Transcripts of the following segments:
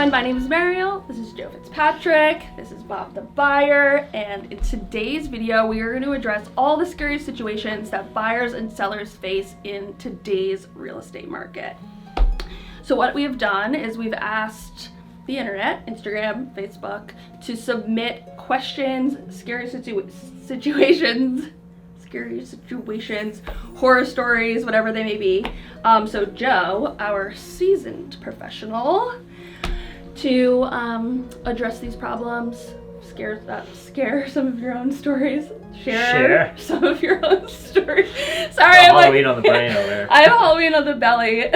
everyone, my name is Marial, this is Joe Fitzpatrick, this is Bob the buyer, and in today's video we are going to address all the scary situations that buyers and sellers face in today's real estate market. So what we have done is we've asked the internet, Instagram, Facebook, to submit questions, scary situations, horror stories, whatever they may be. So Joe, our seasoned professional, to address these problems, scare some of your own stories, share some of your own stories. Sorry, I'm Halloween on the brain over there. I have Halloween on the belly.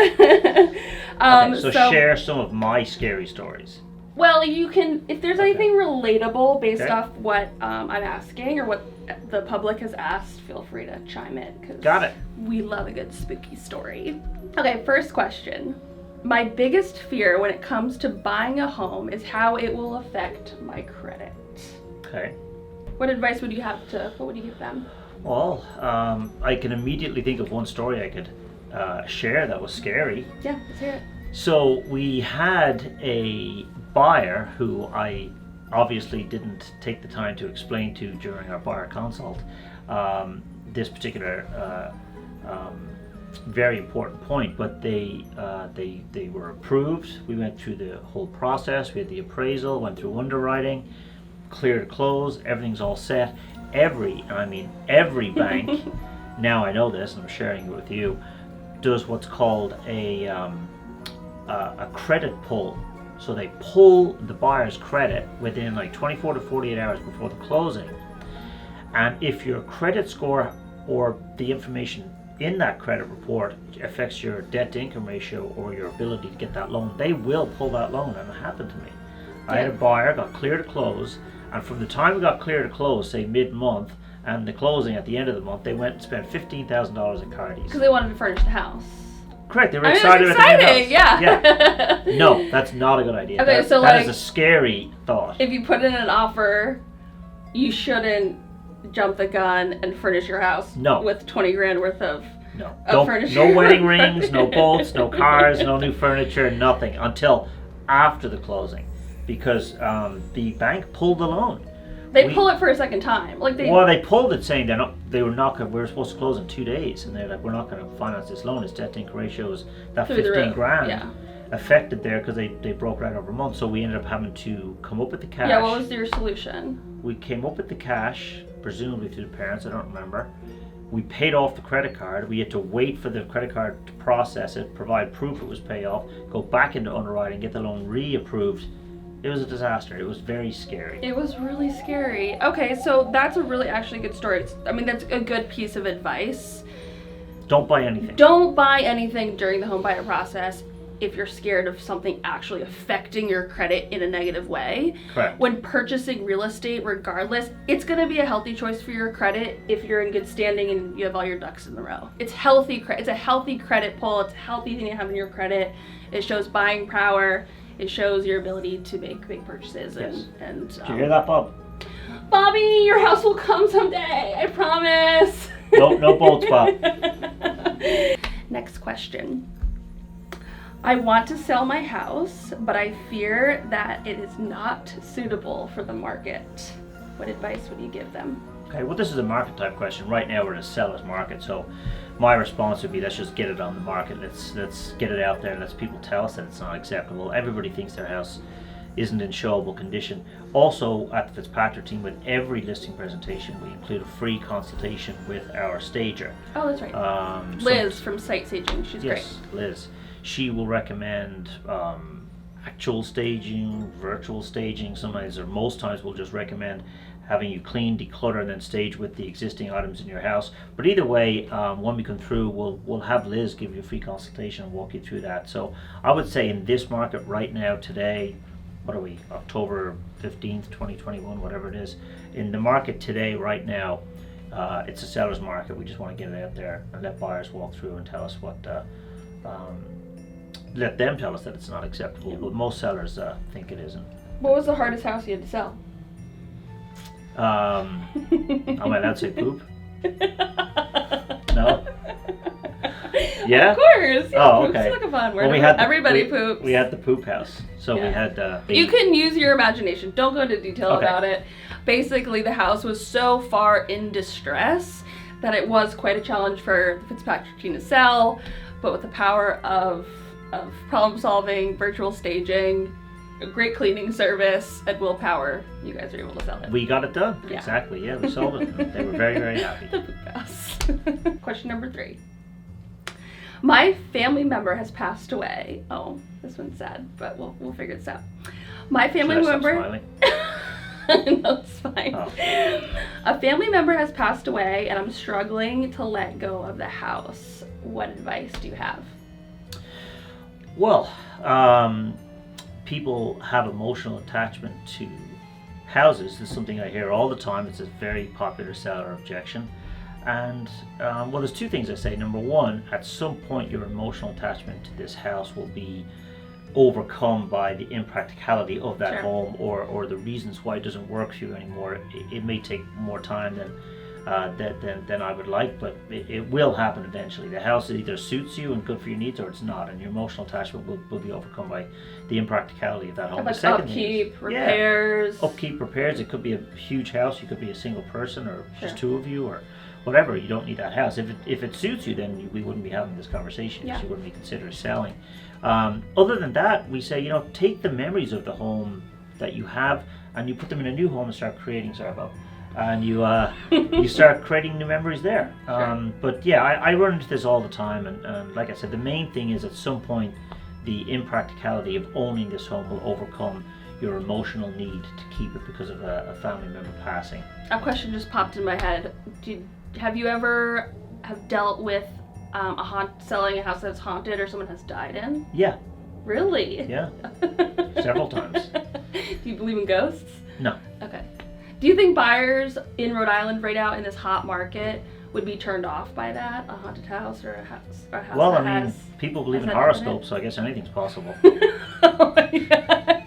So share some of my scary stories. Well, you can, if there's anything relatable based off what I'm asking or what the public has asked, feel free to chime in. Got it. We love a good spooky story. Okay, first question. My biggest fear when it comes to buying a home is how it will affect my credit. Okay. What advice would you what would you give them? Well, I can immediately think of one story I could share that was scary. Yeah, let's hear it. So we had a buyer who I obviously didn't take the time to explain to during our buyer consult this particular very important point, but they were approved. We went through the whole process. We had the appraisal, went through underwriting, clear to close, everything's all set. Every bank, now I know this and I'm sharing it with you, does what's called a credit pull. So they pull the buyer's credit within like 24 to 48 hours before the closing. And if your credit score or the information in that credit report affects your debt to income ratio or your ability to get that loan, they will pull that loan, and it happened to me. I had a buyer, got clear to close, and from the time we got clear to close, say mid-month, and the closing at the end of the month, they went and spent $15,000 in car keys. Because they wanted to furnish the house. Correct, they were excited about the new house. Yeah. No, that's not a good idea. Okay, that is a scary thought. If you put in an offer, you shouldn't jump the gun and furnish your house with 20 grand worth of furniture. No wedding rings, no boats, no cars, no new furniture, nothing until after the closing, because the bank pulled the loan. They pull it for a second time. They pulled it saying we were supposed to close in 2 days, and they're like, we're not going to finance this loan. Its debt to income ratio is that 15 grand affected there because they broke right over a month. So we ended up having to come up with the cash. Yeah, what was your solution? We came up with the cash, presumably to the parents, I don't remember. We paid off the credit card. We had to wait for the credit card to process it, provide proof it was paid off, go back into underwriting, get the loan reapproved. It was a disaster. It was very scary. It was really scary. Okay, so that's a really actually good story. That's a good piece of advice. Don't buy anything. Don't buy anything during the home buyer process if you're scared of something actually affecting your credit in a negative way. Correct. When purchasing real estate, regardless, it's going to be a healthy choice for your credit if you're in good standing and you have all your ducks in a row. It's healthy. It's a healthy credit pull. It's a healthy thing to have in your credit. It shows buying power. It shows your ability to make big purchases. Yes. And Did you hear that, Bob? Bobby, your house will come someday. I promise. No boats, Bob. Next question. I want to sell my house, but I fear that it is not suitable for the market. What advice would you give them? Okay, well, this is a market type question. Right now we're in a seller's market, so my response would be, let's just get it on the market. Let's get it out there and let people tell us that it's not acceptable. Everybody thinks their house isn't in showable condition. Also, at the Fitzpatrick Team, with every listing presentation, we include a free consultation with our stager. Oh, that's right. Liz from Site Saging. She's great. Yes, Liz. She will recommend actual staging, virtual staging. Sometimes or most times we'll just recommend having you clean, declutter, and then stage with the existing items in your house. But either way, when we come through, we'll have Liz give you a free consultation and walk you through that. So I would say in this market right now, today, what are we, October 15th, 2021, whatever it is, in the market today, right now, it's a seller's market. We just want to get it out there and let buyers walk through and tell us what, let them tell us that it's not acceptable, but most sellers think it isn't. What was the hardest house you had to sell? Am I allowed to say poop? No? Yeah? Of course. Yeah, Oh, poop's okay. like a fun word. Well, we had Everybody poops. We had the poop house. So we Yeah. had... You can use your imagination. Don't go into detail Okay. about it. Basically, the house was so far in distress that it was quite a challenge for the Fitzpatrick team to sell. But with the power of problem solving, virtual staging, a great cleaning service, and willpower, you guys are able to sell it. We got it done. Yeah. Exactly. Yeah, we sold it. They were very, very happy. The poop house. Question number 3. My family member has passed away. Oh, this one's sad, but we'll figure this out. My family Should I stop member. smiling? No, it's fine. Oh. A family member has passed away, and I'm struggling to let go of the house. What advice do you have? Well, people have emotional attachment to houses. This is something I hear all the time. It's a very popular seller objection. And well, there's 2 things I say. Number 1, at some point your emotional attachment to this house will be overcome by the impracticality of that Sure. home or the reasons why it doesn't work for you anymore. It may take more time than I would like, but it will happen eventually. The house either suits you and good for your needs, or it's not, and your emotional attachment will be overcome by the impracticality of that home. About The second thing upkeep, is- repairs. Yeah, upkeep, repairs. It could be a huge house. You could be a single person, or just Sure. 2 of you, or whatever. You don't need that house. If it suits you, then we wouldn't be having this conversation. Yeah. You wouldn't be considering selling. Other than that, we say, take the memories of the home that you have and you put them in a new home and start creating. Sorry, Bob. And you you start creating new memories there. Sure. But yeah, I run into this all the time, and like I said, the main thing is at some point the impracticality of owning this home will overcome your emotional need to keep it because of a family member passing. A question just popped in my head. Have you ever dealt with selling a house that's haunted or someone has died in? Yeah, Really? yeah, several times. Do you believe in ghosts? No. Okay. Do you think buyers in Rhode Island right now in this hot market would be turned off by that? A haunted house or a house Well, that I mean, has... people believe in has that in it? horoscopes, so I guess anything's possible. Oh my God.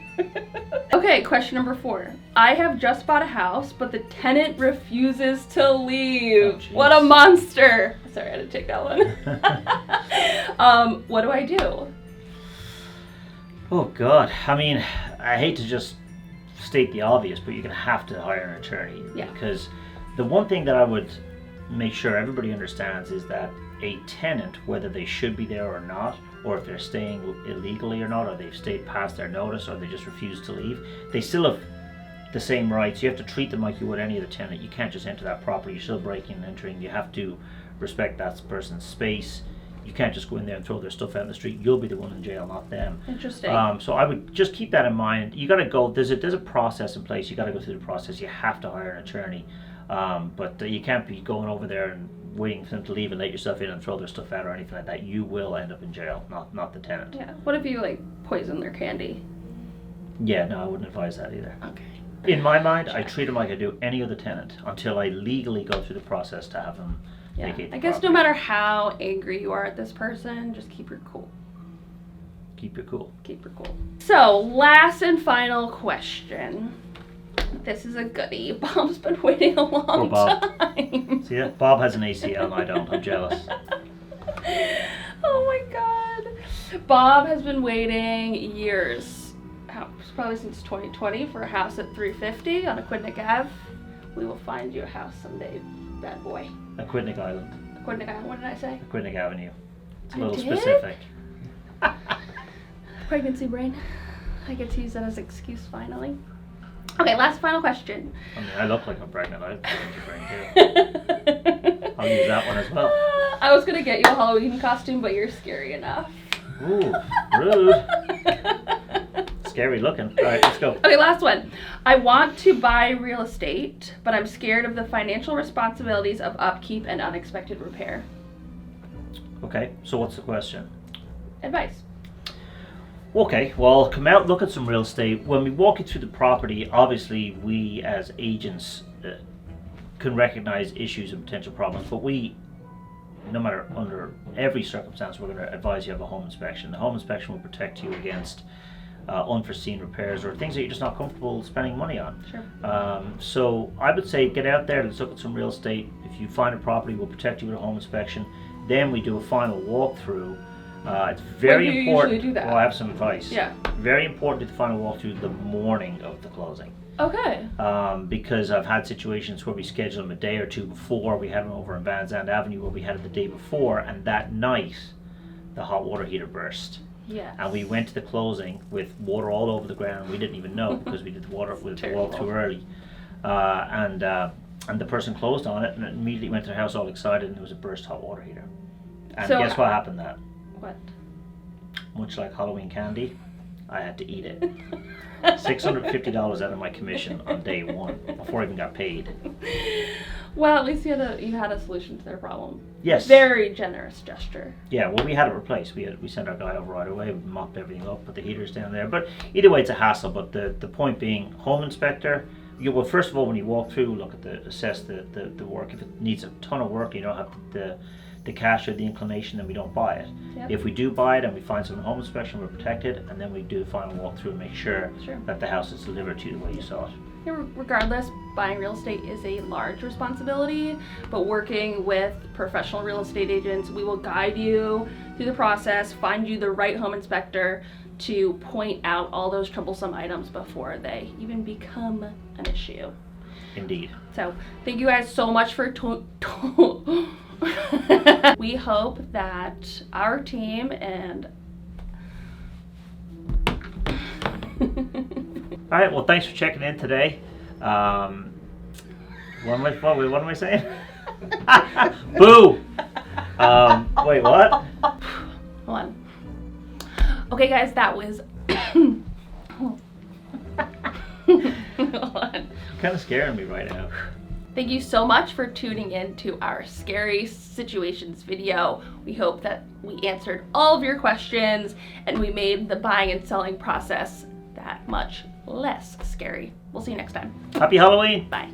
Okay, question number 4. I have just bought a house, but the tenant refuses to leave. Oh, jeez. What a monster. Sorry, I had to take that one. What do I do? Oh God, I mean, I hate to just state the obvious, but you're going to have to hire an attorney. Yeah. Because the one thing that I would make sure everybody understands is that a tenant, whether they should be there or not, or if they're staying illegally or not, or they've stayed past their notice, or they just refuse to leave, they still have the same rights. You have to treat them like you would any other tenant. You can't just enter that property. You're still breaking and entering. You have to respect that person's space. You can't just go in there and throw their stuff out in the street. You'll be the one in jail, not them. Interesting. So I would just keep that in mind. You got to go. There's a process in place. You got to go through the process. You have to hire an attorney, but you can't be going over there and waiting for them to leave and let yourself in and throw their stuff out or anything like that. You will end up in jail, not the tenant. Yeah. What if you poison their candy? Yeah, no, I wouldn't advise that either. Okay. In my mind, I treat them like I do any other tenant until I legally go through the process to have them Yeah. vacate the I guess property. no matter how angry you are at this person, just keep your cool. Keep your cool. Keep your cool. So, last and final question. This is a goodie. Bob's been waiting a long Poor Bob. time. See that? Bob has an ACL and I don't. I'm jealous. Oh my God. Bob has been waiting years, probably since 2020, for a house at 350 on Aquidneck Ave. We will find you a house someday, bad boy. Aquidneck Island. Aquidneck Ave, what did I say? Aquidneck Avenue. It's a I little did? specific. Pregnancy brain. I get to use that as an excuse finally. Okay, last final question. I mean, I look like I'm pregnant. I have pregnancy brain too. I'll use that one as well. I was gonna get you a Halloween costume, but you're scary enough. Ooh, rude. Scary looking. All right, let's go. Okay, last one. I want to buy real estate, but I'm scared of the financial responsibilities of upkeep and unexpected repair. Okay, so what's the question? Advice. Okay, well, come out, look at some real estate. When we walk you through the property, obviously we as agents can recognize issues and potential problems, but we, no matter under every circumstance, we're going to advise you have a home inspection. The home inspection will protect you against unforeseen repairs or things that you're just not comfortable spending money on. Sure. So I would say get out there, let's look at some real estate. If you find a property, we'll protect you with a home inspection. Then we do a final walkthrough. It's very When do you important. usually do that? Well, I have some advice. Yeah. Very important to do the final walkthrough the morning of the closing. Okay. Because I've had situations where we schedule them a day or two before. We had them over in Van Zandt Avenue where we had it the day before, and that night the hot water heater burst. Yes. And we went to the closing with water all over the ground. We didn't even know because we did the walkthrough early. And the person closed on it and immediately went to their house all excited, and it was a burst hot water heater. And So, guess what happened then? What? Much like Halloween candy, I had to eat it. $650 out of my commission on day one before I even got paid. Well, at least you had a solution to their problem. Yes. Very generous gesture. Yeah, well, we had it replaced. We sent our guy over right away. We mopped everything up, put the heaters down there. But either way, it's a hassle. But the point being, home inspector. Well, first of all, when you walk through, look at assess the work. If it needs a ton of work, you don't have the cash or the inclination, then we don't buy it. Yep. If we do buy it and we find some home inspection, we're protected, and then we do the final walkthrough and make sure that the house is delivered to you the way you saw it. Yeah, regardless, buying real estate is a large responsibility, but working with professional real estate agents, we will guide you through the process, find you the right home inspector to point out all those troublesome items before they even become an issue. Indeed. So, thank you guys so much for we hope that our team and All right. Well, thanks for checking in today. What am I saying? Boo. Wait, what? Hold on. Okay, guys, that was. Hold on. Kind of scaring me right now. Thank you so much for tuning in to our scary situations video. We hope that we answered all of your questions and we made the buying and selling process that much less scary. We'll see you next time. Happy Halloween. Bye.